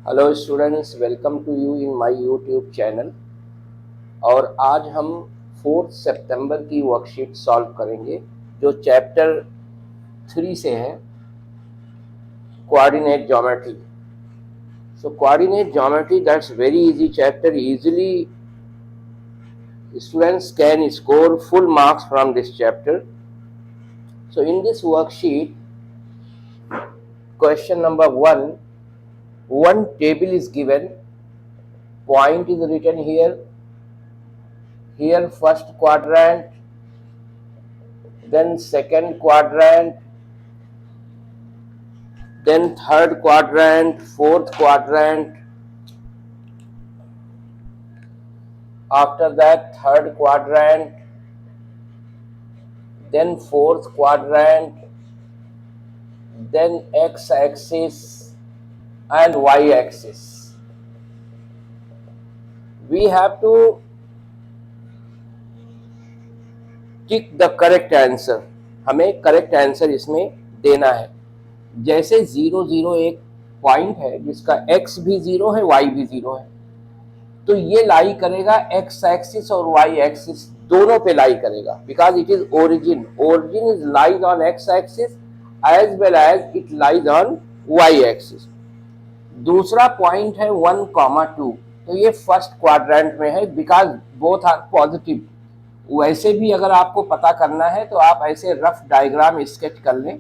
Hello students, welcome to you in my YouTube channel. और आज हम 4 सितंबर की वर्कशीट सॉल्व करेंगे जो चैप्टर 3 से है, coordinate geometry. So coordinate geometry, that's very easy chapter. Easily students can score full marks from this chapter. So in this worksheet, question number 1, one table is given, point is written here, first quadrant, then second quadrant, then third quadrant, fourth quadrant, after that third quadrant, then fourth quadrant, then x-axis and y-axis. We have to tick the correct answer. हमें correct answer इसमें देना है. जैसे 0 0 एक point है जिसका x भी 0 है, y भी 0 है, तो ये लाई करेगा x एक्सिस और y एक्सिस दोनों पे लाई करेगा, because it is origin. Origin is lies on x axis as well as it lies on y axis. दूसरा पॉइंट है 1,2, तो ये फर्स्ट क्वाड्रेंट में है बिकॉज बोथ आर पॉजिटिव. वैसे भी अगर आपको पता करना है तो आप ऐसे रफ डायग्राम स्केच कर लें.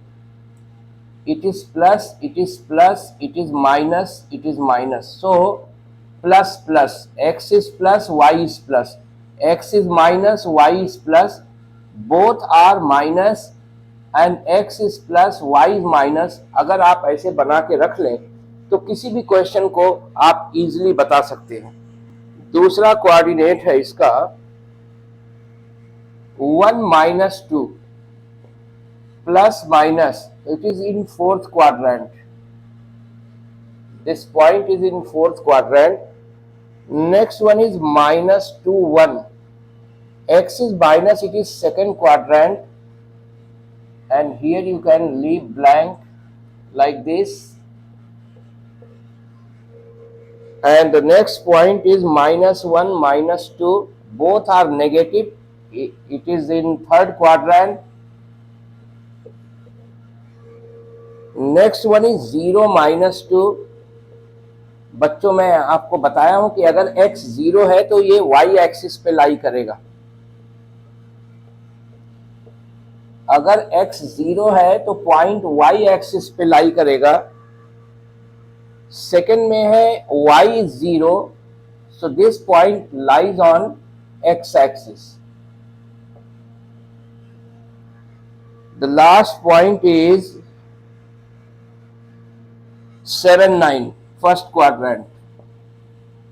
It is plus, it is plus, it is minus, it is minus. So plus plus, x is plus, y is plus, x is minus, y is plus, both are minus and x is plus, y is minus. अगर आप ऐसे बना के रख लें तो किसी भी क्वेश्चन को आप इजीली बता सकते हैं. दूसरा कोऑर्डिनेट है इसका 1 - 2 plus minus, it is in fourth quadrant. This point is in fourth quadrant. Next one is -2 1. X is minus, it is second quadrant, and here you can leave blank like this. And the next point is -1 -2, both are negative. It is in third quadrant. Next one is 0 -2. बच्चों, मैं आपको बताया हूं कि अगर x 0 है तो ये y एक्सिस पे लाई करेगा. अगर x 0 है तो पॉइंट y एक्सिस पे लाई करेगा. सेकंड में है y 0, so this point lies on x axis. The last point is 7 9, first quadrant.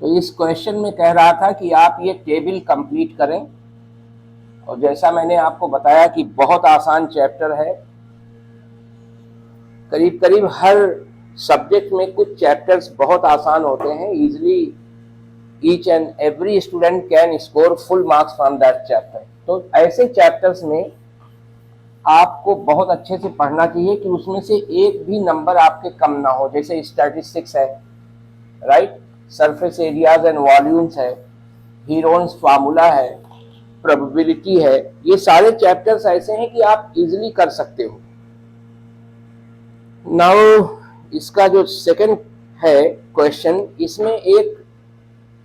तो इस क्वेश्चन में कह रहा था कि आप ये टेबल कंप्लीट करें, और जैसा मैंने आपको बताया कि बहुत आसान चैप्टर है. करीब करीब हर सब्जेक्ट में कुछ चैप्टर्स बहुत आसान होते हैं. Easily each and every student can score full marks from that chapter. तो ऐसे चैप्टर्स में आपको बहुत अच्छे से पढ़ना चाहिए कि उसमें से एक भी नंबर आपके कम ना हो. जैसे स्टैटिस्टिक्स है, right, surface areas and volumes है, हीरोन्स फार्मूला है, प्रोबेबिलिटी है. ये सारे चैप्टर्स ऐसे हैं कि आप इजीली कर सकते हो. नाउ इसका जो सेकंड है क्वेश्चन, इसमें एक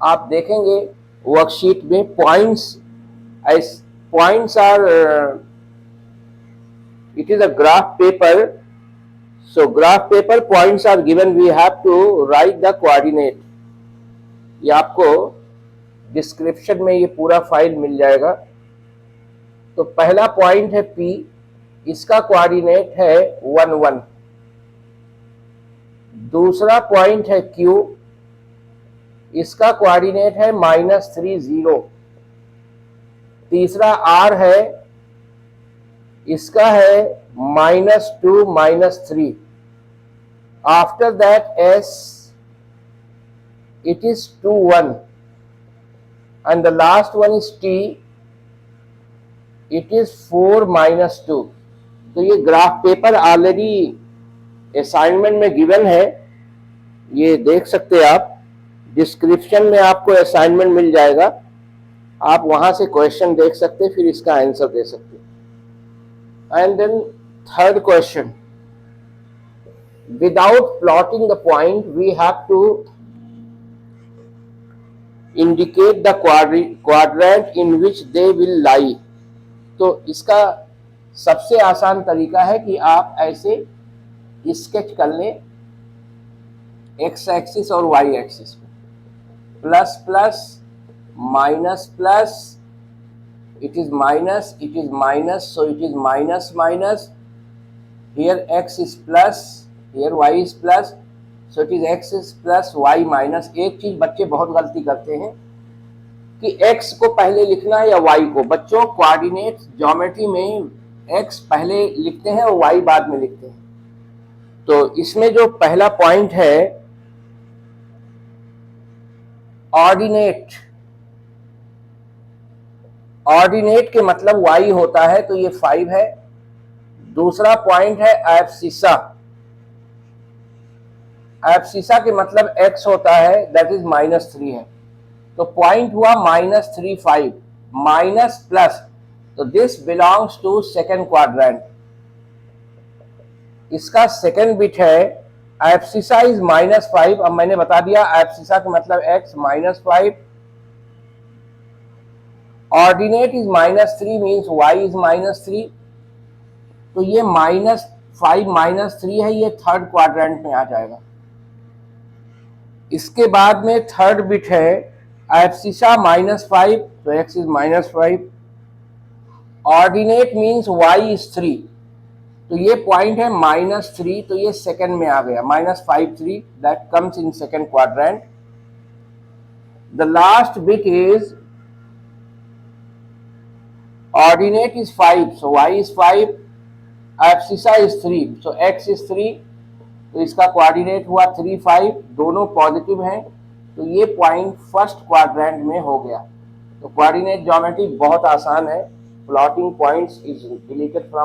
आप देखेंगे वर्कशीट में points are, it is a graph paper. So graph paper points are given, we have to write the coordinate. ये आपको डिस्क्रिप्शन में ये पूरा फाइल मिल जाएगा. तो पहला पॉइंट है P, इसका कोऑर्डिनेट है 1 1. दूसरा पॉइंट है Q, इसका कोऑर्डिनेट है -3 0. तीसरा R है, इसका है -2 -3. After that S, it is 2 1, and the last one is T, it is 4 -2. तो ये ग्राफ पेपर ऑलरेडी असाइनमेंट में गिवन है, ये देख सकते हैं आप, डिस्क्रिप्शन में आपको असाइनमेंट मिल जाएगा, आप वहां से क्वेश्चन देख सकते हैं, फिर इसका आंसर दे सकते हैं। And then third question, without plotting the point we have to indicate the quadrant in which they will lie. तो इसका सबसे आसान तरीका है कि आप ऐसे स्केच कर लें एक्स एक्सिस और वाई एक्सिस पे, plus plus minus plus, it is minus, so it is minus minus, here x is plus, here y is plus, so it is x is plus y minus। एक चीज बच्चे बहुत गलती करते हैं कि x को पहले लिखना है या y को। बच्चों कोऑर्डिनेट ज्योमेट्री में x पहले लिखते हैं और y बाद में लिखते हैं। तो इसमें जो पहला पॉइंट है ऑर्डिनेट, ऑर्डिनेट के मतलब y होता है, तो ये 5 है। दूसरा पॉइंट है एब्सिसा, एब्सिसा के मतलब x होता है, दैट इज -3 है। तो पॉइंट हुआ -3 5 माइनस प्लस, तो this belongs to second quadrant. इसका सेकेंड बिट है एब्सिसा इज -5। अब मैंने बता दिया एब्सिसा का मतलब x -5, ordinate is -3 means y is -3। तो ये -5 -3 है, ये थर्ड क्वाड्रेंट में आ जाएगा। इसके बाद में थर्ड बिट है एब्सिसा -5, तो x is -5, ordinate means y is 3, तो ये पॉइंट है -3, तो ये सेकंड में आ गया, -5 3, that comes in second quadrant. The last bit is ordinate is 5, so y is 5, abscissa is 3, so x is 3, तो इसका कोऑर्डिनेट हुआ 3 5, दोनों पॉजिटिव हैं, तो ये पॉइंट फर्स्ट क्वाड्रेंट में हो गया। तो कोऑर्डिनेट ज्योमेट्री बहुत आसान है, plotting points is deleted from